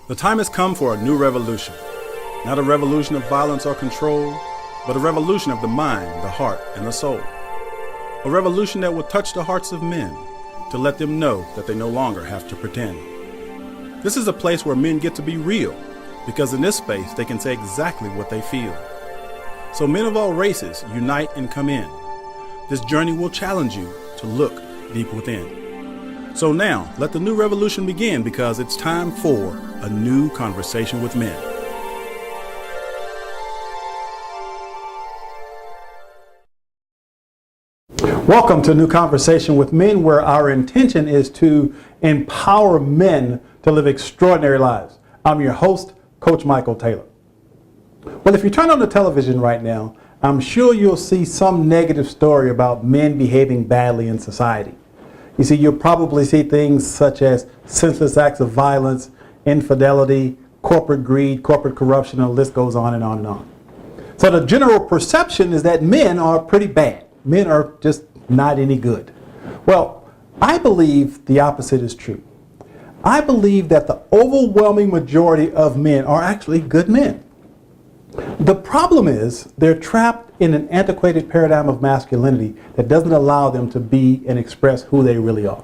The time has come for a new revolution. Not a revolution of violence or control, but a revolution of the mind, the heart, and the soul. A revolution that will touch the hearts of men to let them know that they no longer have to pretend. This is a place where men get to be real, because in this space they can say exactly what they feel. So men of all races unite and come in. This journey will challenge you to look deep within. So now, let the new revolution begin, because it's time for a new conversation with men. Welcome to a new conversation with men, where our intention is to empower men to live extraordinary lives. I'm your host, Coach Michael Taylor. Well, if you turn on the television right now, I'm sure you'll see some negative story about men behaving badly in society. You see, you'll probably see things such as senseless acts of violence, infidelity, corporate greed, corporate corruption, and the list goes on and on and on. So the general perception is that men are pretty bad. Men are just not any good. Well, I believe the opposite is true. I believe that the overwhelming majority of men are actually good men. The problem is they're trapped in an antiquated paradigm of masculinity that doesn't allow them to be and express who they really are.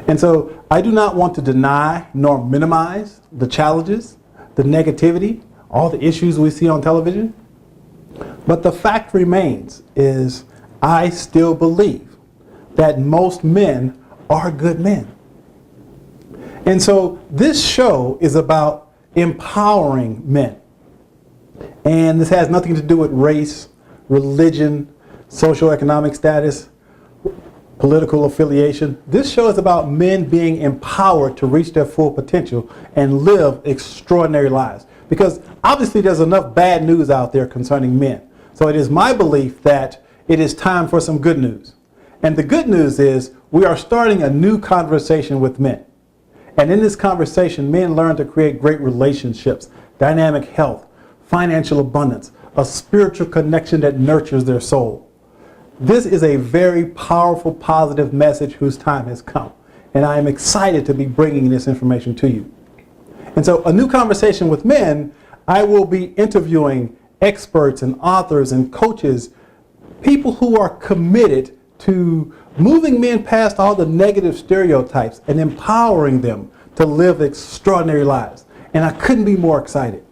And so I do not want to deny nor minimize the challenges, the negativity, all the issues we see on television. But the fact remains is I still believe that most men are good men. And so this show is about empowering men. And this has nothing to do with race, religion, socioeconomic status, political affiliation. This show is about men being empowered to reach their full potential and live extraordinary lives. Because obviously there's enough bad news out there concerning men. So it is my belief that it is time for some good news. And the good news is we are starting a new conversation with men. And in this conversation, men learn to create great relationships, dynamic health, financial abundance, a spiritual connection that nurtures their soul. This is a very powerful, positive message whose time has come. And I am excited to be bringing this information to you. And so a new conversation with men, I will be interviewing experts and authors and coaches, people who are committed to moving men past all the negative stereotypes and empowering them to live extraordinary lives. And I couldn't be more excited.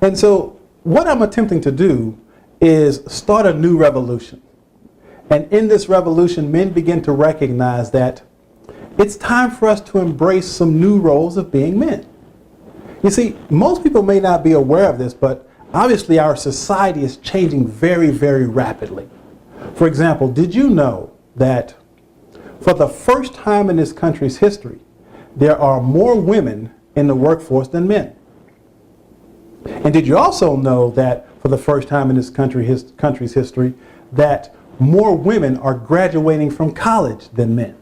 And so what I'm attempting to do is start a new revolution. And in this revolution, men begin to recognize that it's time for us to embrace some new roles of being men. You see, most people may not be aware of this, but obviously our society is changing very, very rapidly. For example, did you know that for the first time in this country's history, there are more women in the workforce than men? And did you also know that for the first time in this country's history, that more women are graduating from college than men?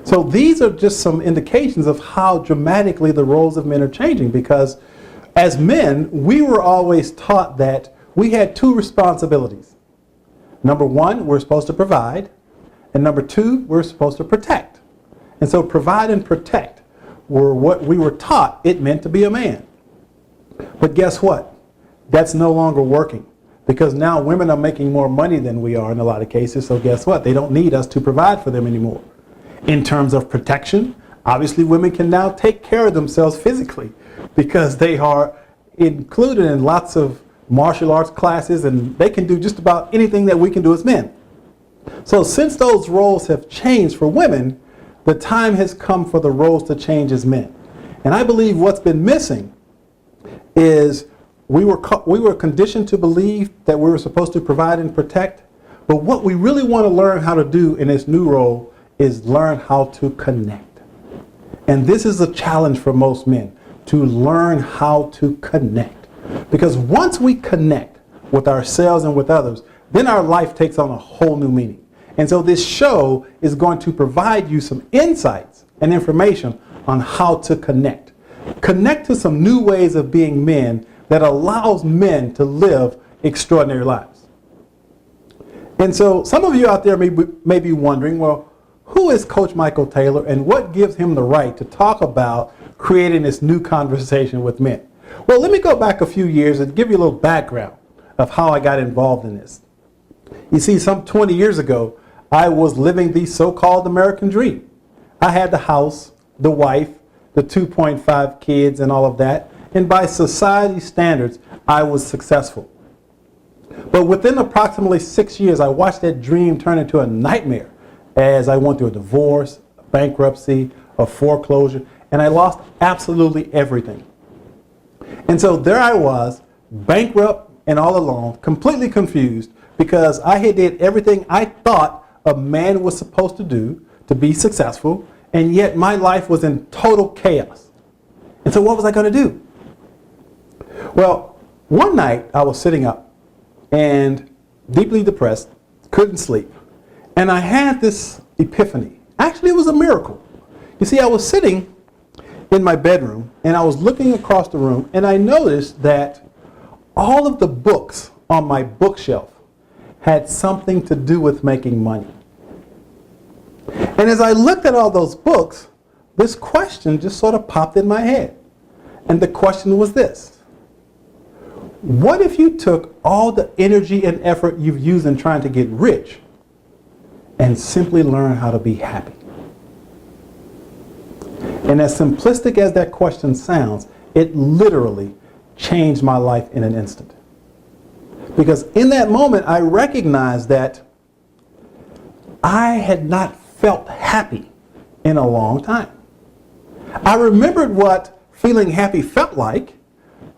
So these are just some indications of how dramatically the roles of men are changing, because as men, we were always taught that we had two responsibilities. Number one, we're supposed to provide, and number two, we're supposed to protect. And so provide and protect were what we were taught it meant to be a man. But guess what? That's no longer working, because now women are making more money than we are in a lot of cases. So guess what? They don't need us to provide for them anymore. In terms of protection, obviously women can now take care of themselves physically, because they are included in lots of martial arts classes, and they can do just about anything that we can do as men. So since those roles have changed for women, the time has come for the roles to change as men. And I believe what's been missing is we were conditioned to believe that we were supposed to provide and protect, but what we really want to learn how to do in this new role is learn how to connect. And this is a challenge for most men, to learn how to connect. Because once we connect with ourselves and with others, then our life takes on a whole new meaning. And so this show is going to provide you some insights and information on how to connect. Connect to some new ways of being men that allows men to live extraordinary lives. And so some of you out there may be wondering, well, who is Coach Michael Taylor and what gives him the right to talk about creating this new conversation with men? Well, let me go back a few years and give you a little background of how I got involved in this. You see, some 20 years ago, I was living the so-called American dream. I had the house, the wife, the 2.5 kids and all of that. And by society standards, I was successful. But within approximately 6 years, I watched that dream turn into a nightmare as I went through a divorce, a bankruptcy, a foreclosure, and I lost absolutely everything. And so there I was, bankrupt and all alone, completely confused because I had did everything I thought a man was supposed to do to be successful, and yet my life was in total chaos. And so what was I going to do? Well, one night I was sitting up and deeply depressed, couldn't sleep, and I had this epiphany. Actually, it was a miracle. You see, I was sitting in my bedroom and I was looking across the room and I noticed that all of the books on my bookshelf had something to do with making money. And as I looked at all those books, this question just sort of popped in my head. And the question was this: what if you took all the energy and effort you've used in trying to get rich and simply learn how to be happy? And as simplistic as that question sounds, it literally changed my life in an instant. Because in that moment, I recognized that I had not felt happy in a long time. I remembered what feeling happy felt like,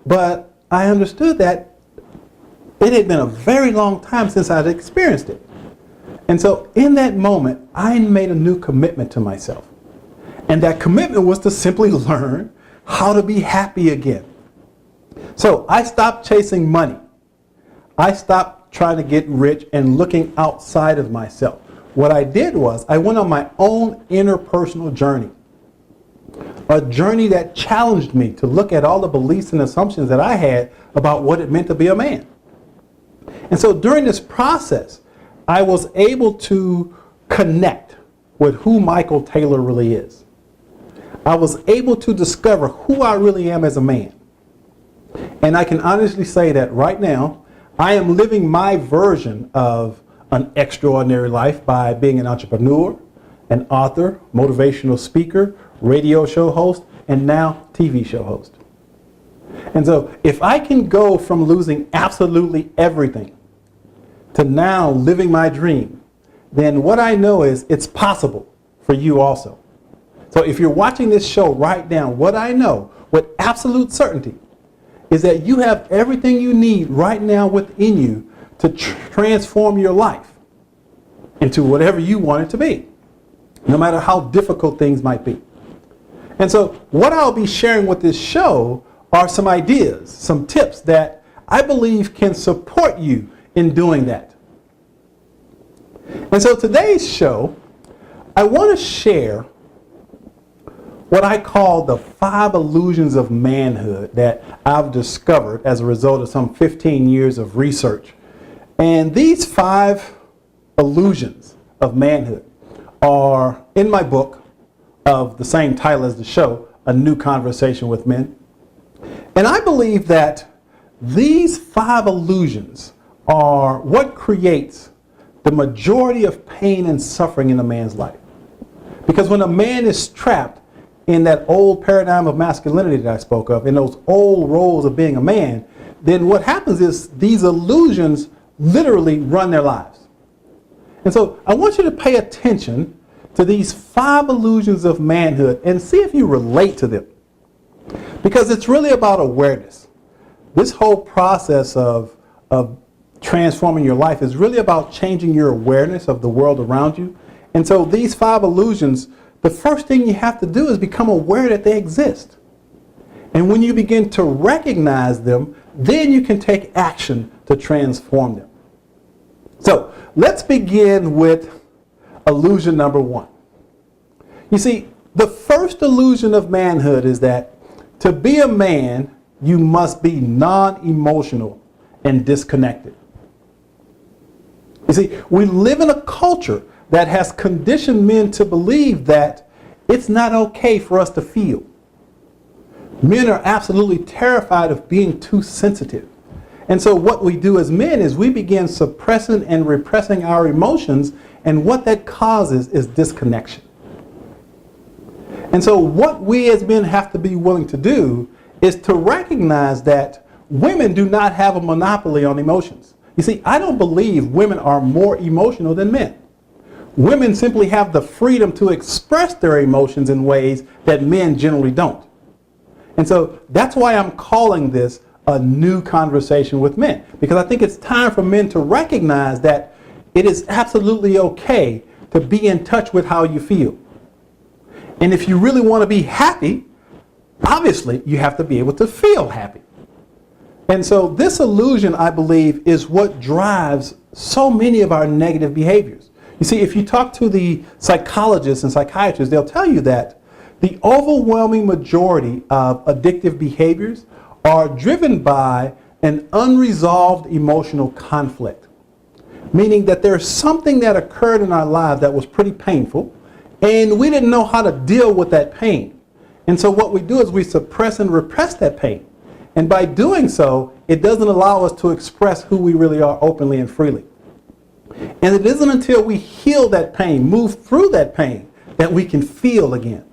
but I understood that it had been a very long time since I'd experienced it. And so in that moment, I made a new commitment to myself. And that commitment was to simply learn how to be happy again. So I stopped chasing money. I stopped trying to get rich and looking outside of myself. What I did was I went on my own interpersonal journey. A journey that challenged me to look at all the beliefs and assumptions that I had about what it meant to be a man. And so during this process, I was able to connect with who Michael Taylor really is. I was able to discover who I really am as a man. And I can honestly say that right now, I am living my version of an extraordinary life by being an entrepreneur, an author, motivational speaker, radio show host, and now TV show host. And so if I can go from losing absolutely everything to now living my dream, then what I know is it's possible for you also. So if you're watching this show right now, what I know with absolute certainty is that you have everything you need right now within you to transform your life into whatever you want it to be, no matter how difficult things might be. And so what I'll be sharing with this show are some ideas, some tips that I believe can support you in doing that. And so today's show, I want to share what I call the 5 illusions of manhood that I've discovered as a result of some 15 years of research. And these 5 illusions of manhood are in my book of the same title as the show, A New Conversation with Men. And I believe that these 5 illusions are what creates the majority of pain and suffering in a man's life. Because when a man is trapped in that old paradigm of masculinity that I spoke of, in those old roles of being a man, then what happens is these illusions literally run their lives. And so I want you to pay attention to these 5 illusions of manhood and see if you relate to them. Because it's really about awareness. This whole process of transforming your life is really about changing your awareness of the world around you. And so these 5 illusions, the first thing you have to do is become aware that they exist. And when you begin to recognize them, then you can take action to transform them. So let's begin with illusion number 1. You see, the first illusion of manhood is that to be a man, you must be non-emotional and disconnected. You see, we live in a culture that has conditioned men to believe that it's not okay for us to feel. Men are absolutely terrified of being too sensitive. And so what we do as men is we begin suppressing and repressing our emotions, and what that causes is disconnection. And so what we as men have to be willing to do is to recognize that women do not have a monopoly on emotions. You see, I don't believe women are more emotional than men. Women simply have the freedom to express their emotions in ways that men generally don't. And so that's why I'm calling this a new conversation with men, because I think it's time for men to recognize that it is absolutely okay to be in touch with how you feel. And if you really want to be happy, obviously you have to be able to feel happy. And so this illusion, I believe, is what drives so many of our negative behaviors. You see, if you talk to the psychologists and psychiatrists, they'll tell you that the overwhelming majority of addictive behaviors are driven by an unresolved emotional conflict, meaning that there's something that occurred in our lives that was pretty painful, and we didn't know how to deal with that pain. And so what we do is we suppress and repress that pain. And by doing so, it doesn't allow us to express who we really are openly and freely. And it isn't until we heal that pain, move through that pain, that we can feel again.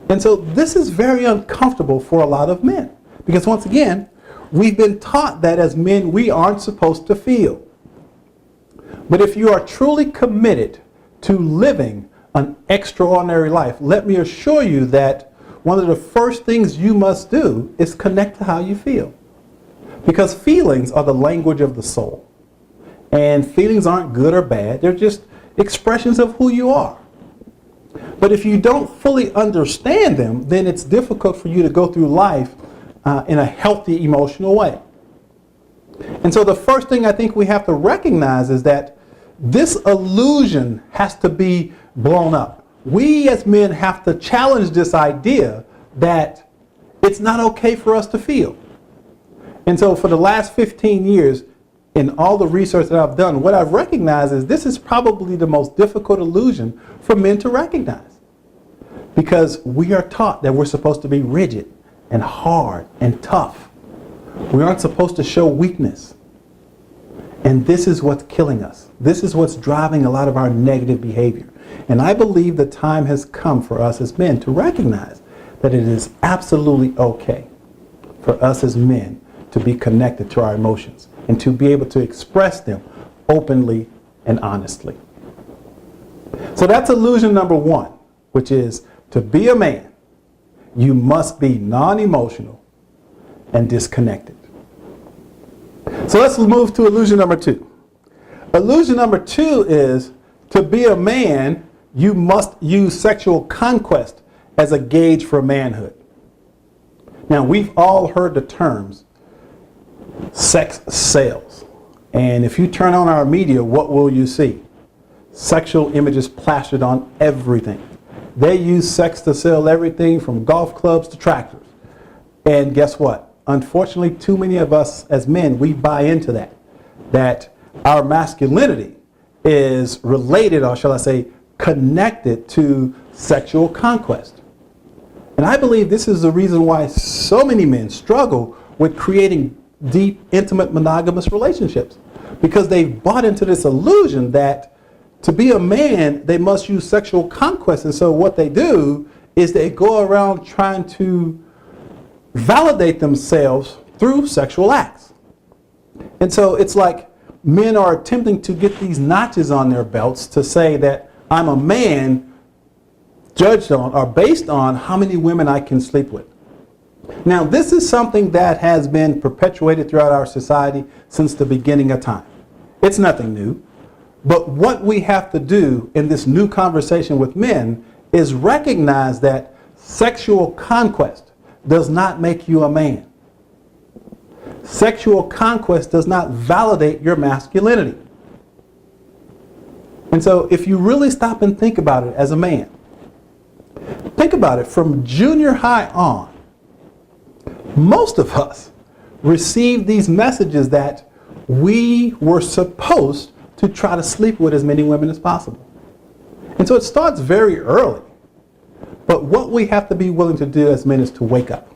And so this is very uncomfortable for a lot of men. Because once again, we've been taught that as men, we aren't supposed to feel. But if you are truly committed to living an extraordinary life, let me assure you that one of the first things you must do is connect to how you feel. Because feelings are the language of the soul. And feelings aren't good or bad, they're just expressions of who you are. But if you don't fully understand them, then it's difficult for you to go through life in a healthy emotional way. And so the first thing I think we have to recognize is that this illusion has to be blown up. We as men have to challenge this idea that it's not okay for us to feel. And so for the last 15 years, in all the research that I've done, what I've recognized is this is probably the most difficult illusion for men to recognize. Because we are taught that we're supposed to be rigid and hard and tough. We aren't supposed to show weakness. And this is what's killing us. This is what's driving a lot of our negative behavior. And I believe the time has come for us as men to recognize that it is absolutely okay for us as men to be connected to our emotions and to be able to express them openly and honestly. So that's illusion number one, which is to be a man, you must be non-emotional and disconnected. So let's move to illusion number two. Illusion number two is to be a man, you must use sexual conquest as a gauge for manhood. Now, we've all heard the terms sex sells. And if you turn on our media, what will you see? Sexual images plastered on everything. They use sex to sell everything from golf clubs to tractors. And guess what? Unfortunately, too many of us as men, we buy into that. That our masculinity is related, or shall I say, connected to sexual conquest. And I believe this is the reason why so many men struggle with creating deep, intimate, monogamous relationships. Because they've bought into this illusion that to be a man, they must use sexual conquest. And so what they do is they go around trying to validate themselves through sexual acts. And so it's like men are attempting to get these notches on their belts to say that I'm a man judged on or based on how many women I can sleep with. Now, this is something that has been perpetuated throughout our society since the beginning of time. It's nothing new. But what we have to do in this new conversation with men is recognize that sexual conquest does not make you a man. Sexual conquest does not validate your masculinity. And so if you really stop and think about it as a man, think about it from junior high on, most of us received these messages that we were supposed to try to sleep with as many women as possible. And so it starts very early. But what we have to be willing to do as men is to wake up.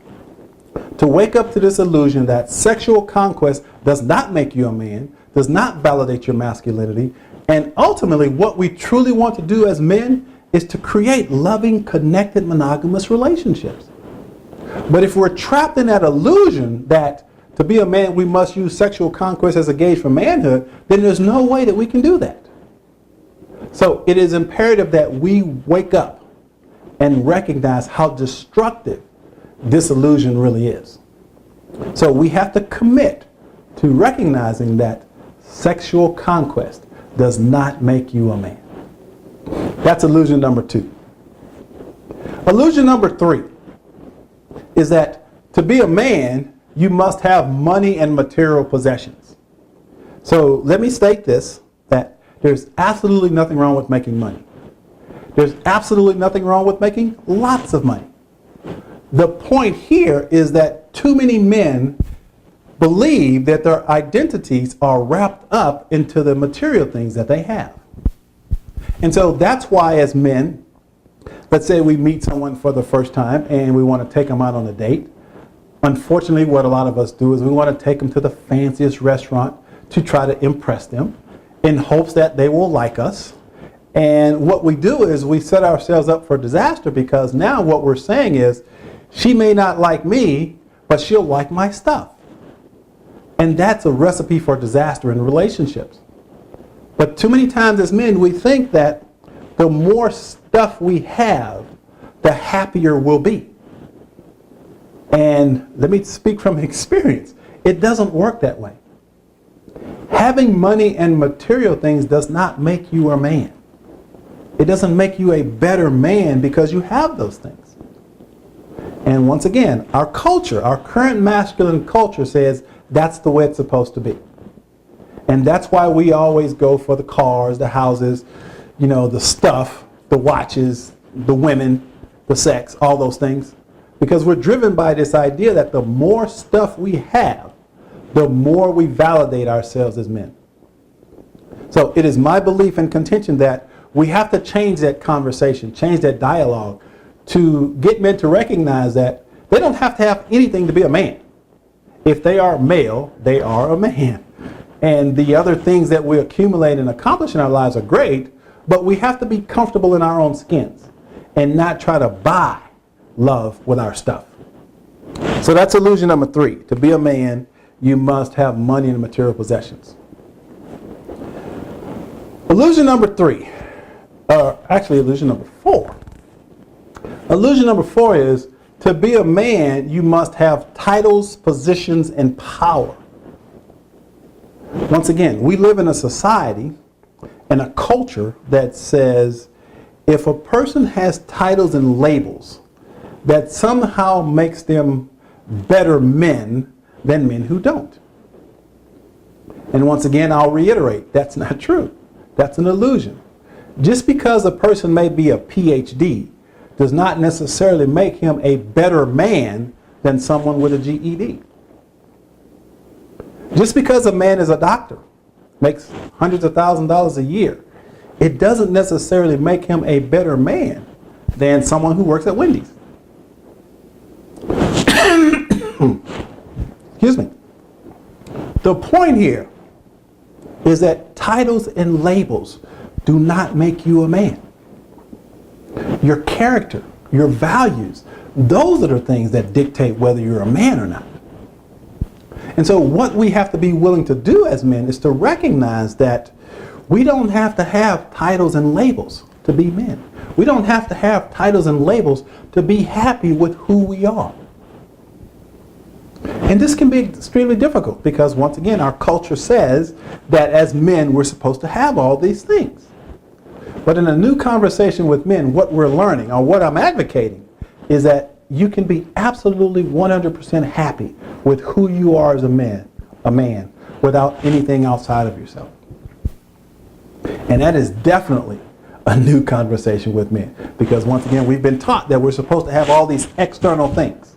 To wake up to this illusion that sexual conquest does not make you a man, does not validate your masculinity, and ultimately what we truly want to do as men is to create loving, connected, monogamous relationships. But if we're trapped in that illusion that to be a man we must use sexual conquest as a gauge for manhood, then there's no way that we can do that. So it is imperative that we wake up and recognize how destructive this illusion really is. So we have to commit to recognizing that sexual conquest does not make you a man. That's illusion number 2. Illusion number 3 is that to be a man, you must have money and material possessions. So let me state this, that there's absolutely nothing wrong with making money. There's absolutely nothing wrong with making lots of money. The point here is that too many men believe that their identities are wrapped up into the material things that they have. And so that's why as men, let's say we meet someone for the first time and we want to take them out on a date. Unfortunately, what a lot of us do is we want to take them to the fanciest restaurant to try to impress them in hopes that they will like us. And what we do is we set ourselves up for disaster, because now what we're saying is, she may not like me, but she'll like my stuff. And that's a recipe for disaster in relationships. But too many times as men, we think that the more stuff we have, the happier we'll be. And let me speak from experience. It doesn't work that way. Having money and material things does not make you a man. It doesn't make you a better man because you have those things. And once again, our culture, our current masculine culture says that's the way it's supposed to be. And that's why we always go for the cars, the houses, the stuff, the watches, the women, the sex, all those things. Because we're driven by this idea that the more stuff we have, the more we validate ourselves as men. So it is my belief and contention that we have to change that conversation, change that dialogue, to get men to recognize that they don't have to have anything to be a man. If they are male, they are a man. And the other things that we accumulate and accomplish in our lives are great, but we have to be comfortable in our own skins and not try to buy love with our stuff. So that's illusion number 3. To be a man, you must have money and material possessions. Illusion number 3, actually illusion number 4. Illusion number 4 is, to be a man, you must have titles, positions, and power. Once again, we live in a society and a culture that says if a person has titles and labels, that somehow makes them better men than men who don't. And once again, I'll reiterate, that's not true. That's an illusion. Just because a person may be a PhD does not necessarily make him a better man than someone with a GED. Just because a man is a doctor, makes hundreds of thousands of dollars a year, it doesn't necessarily make him a better man than someone who works at Wendy's. Excuse me. The point here is that titles and labels do not make you a man. Your character, your values, those are the things that dictate whether you're a man or not. And so what we have to be willing to do as men is to recognize that we don't have to have titles and labels to be men. We don't have to have titles and labels to be happy with who we are. And this can be extremely difficult because, once again, our culture says that as men we're supposed to have all these things. But in a new conversation with men, what we're learning, or what I'm advocating, is that you can be absolutely 100% happy with who you are as a man, without anything outside of yourself. And that is definitely a new conversation with men, because once again, we've been taught that we're supposed to have all these external things.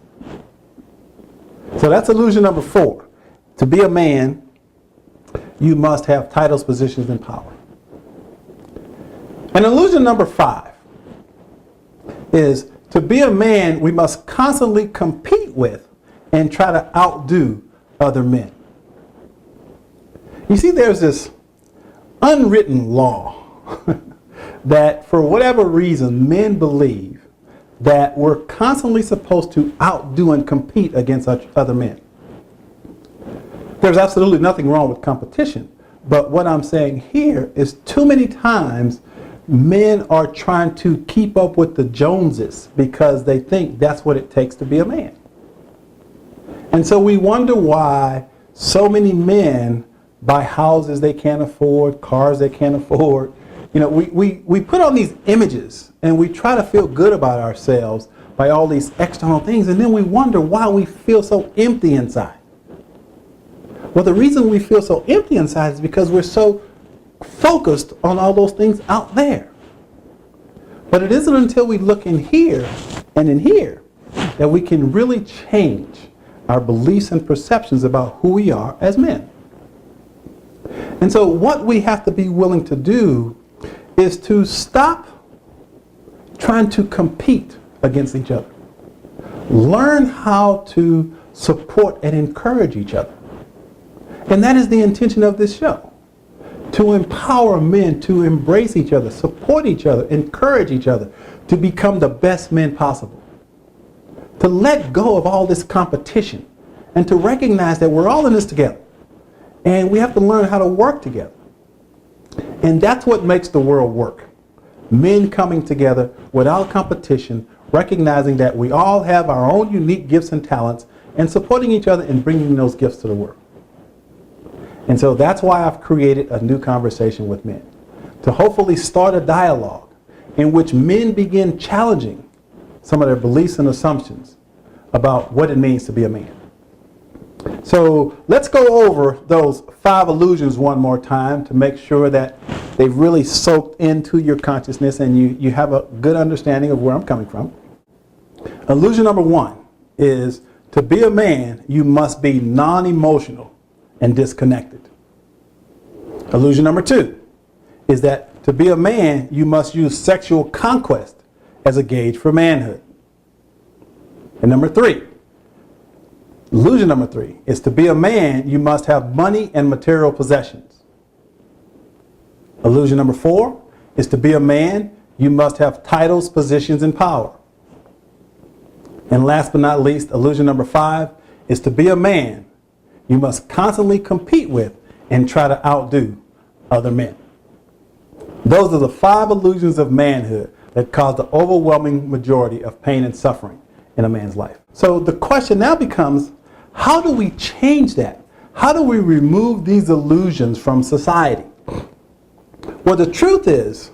So that's illusion number 4. To be a man, you must have titles, positions, and power. And illusion number 5 is to be a man, we must constantly compete with and try to outdo other men. You see, there's this unwritten law that for whatever reason men believe that we're constantly supposed to outdo and compete against other men. There's absolutely nothing wrong with competition, but what I'm saying here is too many times men are trying to keep up with the Joneses because they think that's what it takes to be a man. And so we wonder why so many men buy houses they can't afford, cars they can't afford. You know, we put on these images and we try to feel good about ourselves by all these external things, and then we wonder why we feel so empty inside. Well, the reason we feel so empty inside is because we're so focused on all those things out there. But it isn't until we look in here and in here that we can really change our beliefs and perceptions about who we are as men. And so what we have to be willing to do is to stop trying to compete against each other. Learn how to support and encourage each other. And that is the intention of this show. To empower men to embrace each other, support each other, encourage each other to become the best men possible. To let go of all this competition and to recognize that we're all in this together. And we have to learn how to work together. And that's what makes the world work. Men coming together without competition, recognizing that we all have our own unique gifts and talents, and supporting each other and bringing those gifts to the world. And so that's why I've created a new conversation with men, to hopefully start a dialogue in which men begin challenging some of their beliefs and assumptions about what it means to be a man. So let's go over those 5 illusions one more time to make sure that they've really soaked into your consciousness and you have a good understanding of where I'm coming from. Illusion number 1 is to be a man, you must be non-emotional and disconnected. Illusion number 2 is that to be a man, you must use sexual conquest as a gauge for manhood. And illusion number 3 is to be a man, you must have money and material possessions. Illusion number 4 is to be a man, you must have titles, positions, and power. And last but not least, illusion number 5 is to be a man, you must constantly compete with and try to outdo other men. Those are the 5 illusions of manhood that cause the overwhelming majority of pain and suffering in a man's life. So the question now becomes, how do we change that? How do we remove these illusions from society? Well, the truth is,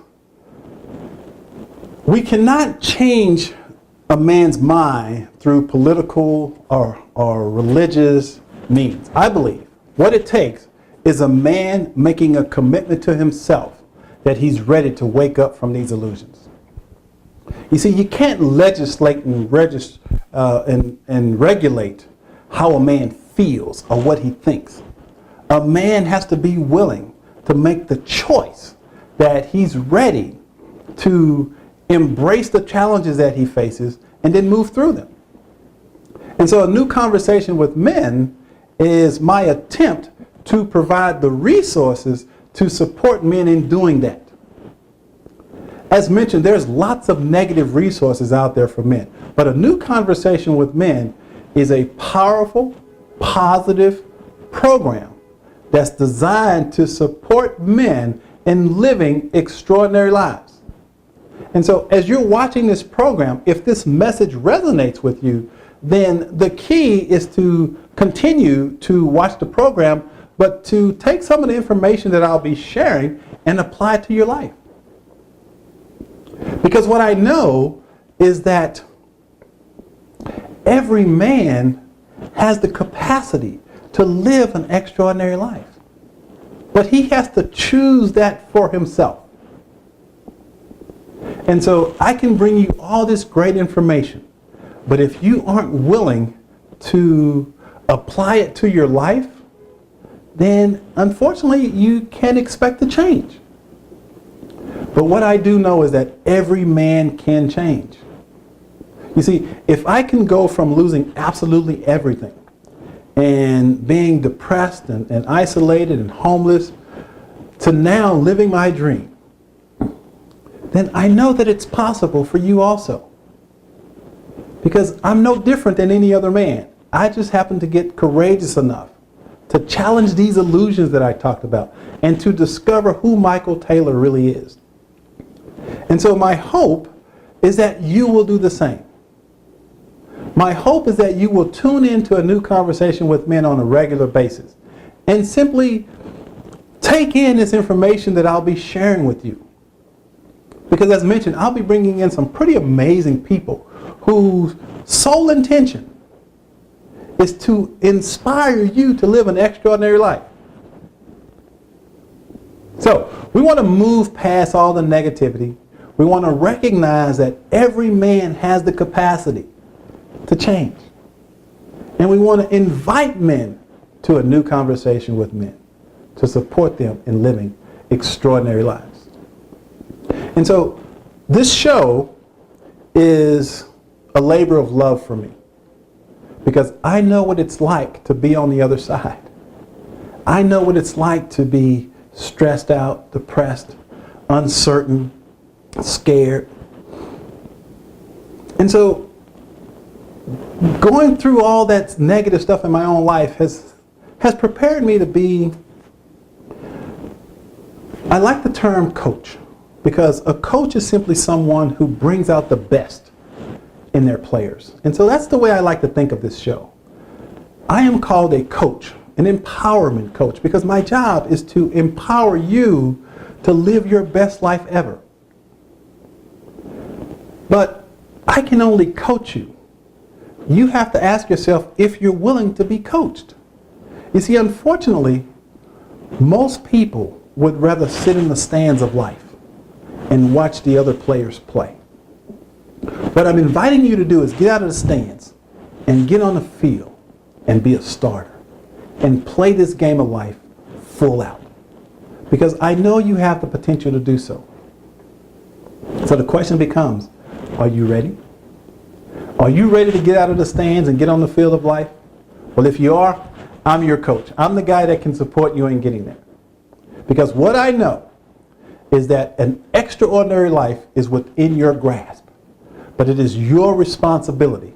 we cannot change a man's mind through political or religious means. I believe what it takes is a man making a commitment to himself that he's ready to wake up from these illusions. You see, you can't legislate and regulate how a man feels or what he thinks. A man has to be willing to make the choice that he's ready to embrace the challenges that he faces and then move through them. And so a new conversation with men is my attempt to provide the resources to support men in doing that. As mentioned, there's lots of negative resources out there for men, but a new conversation with men is a powerful, positive program that's designed to support men in living extraordinary lives. And so as you're watching this program, if this message resonates with you, then the key is to continue to watch the program, but to take some of the information that I'll be sharing and apply it to your life. Because what I know is that every man has the capacity to live an extraordinary life. But he has to choose that for himself. And so I can bring you all this great information, but if you aren't willing to apply it to your life, then unfortunately you can't expect to change. But what I do know is that every man can change. You see, if I can go from losing absolutely everything and being depressed and isolated and homeless to now living my dream, then I know that it's possible for you also. Because I'm no different than any other man. I just happen to get courageous enough to challenge these illusions that I talked about and to discover who Michael Taylor really is. And so my hope is that you will do the same. My hope is that you will tune into a new conversation with men on a regular basis and simply take in this information that I'll be sharing with you. Because as mentioned, I'll be bringing in some pretty amazing people whose sole intention is to inspire you to live an extraordinary life. So, we want to move past all the negativity. We want to recognize that every man has the capacity to change. And we want to invite men to a new conversation with men to support them in living extraordinary lives. And so, this show is a labor of love for me, because I know what it's like to be on the other side. I know what it's like to be stressed out, depressed, uncertain, scared. And so going through all that negative stuff in my own life has prepared me to be, I like the term coach, because a coach is simply someone who brings out the best in their players. And so that's the way I like to think of this show. I am called a coach, an empowerment coach, because my job is to empower you to live your best life ever. But I can only coach you. You have to ask yourself if you're willing to be coached. You see, unfortunately, most people would rather sit in the stands of life and watch the other players play. What I'm inviting you to do is get out of the stands and get on the field and be a starter and play this game of life full out. Because I know you have the potential to do so. So the question becomes, are you ready? Are you ready to get out of the stands and get on the field of life? Well, if you are, I'm your coach. I'm the guy that can support you in getting there. Because what I know is that an extraordinary life is within your grasp. But it is your responsibility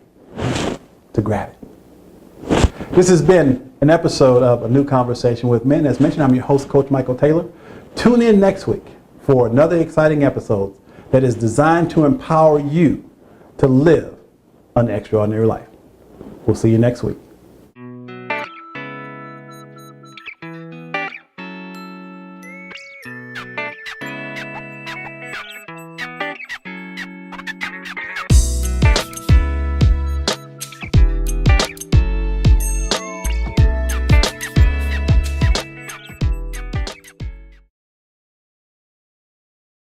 to grab it. This has been an episode of A New Conversation with Men. As mentioned, I'm your host, Coach Michael Taylor. Tune in next week for another exciting episode that is designed to empower you to live an extraordinary life. We'll see you next week.